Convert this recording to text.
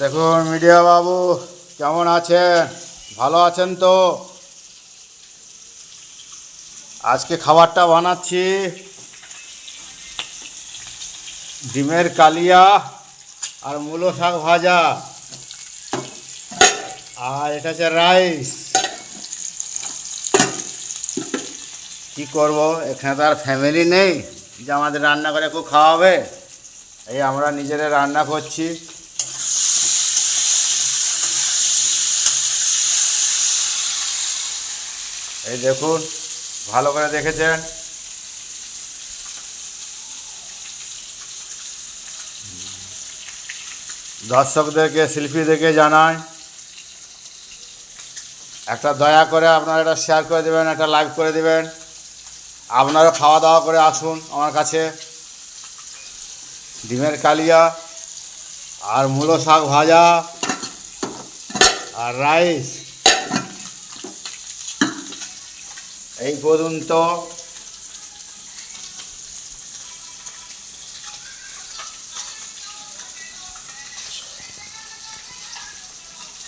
দেখুন মিডিয়া বাবু, কেমন আছেন? ভালো আছেন তো? আজকে খাবারটা বানাচ্ছি ডিমের কালিয়া আর মূলো শাক ভাজা, আর এটা হচ্ছে রাইস। কি করব, এখানে তো আর ফ্যামিলি নেই যে আমাদের রান্না করে কেউ খাওয়াবে। এই আমরা নিজেরা রান্না করছি। এই দেখুন, ভালো করে দেখেছেন? দর্শকদেরকে, শিল্পীদেরকে জানাই, একটা দয়া করে আপনারা একটা শেয়ার করে দেবেন, একটা লাইক করে দেবেন। আপনারা খাওয়া দাওয়া করে আসুন আমার কাছে। ডিমের কালিয়া আর মূলো শাক ভাজা আর রাইস, এই পর্যন্ত।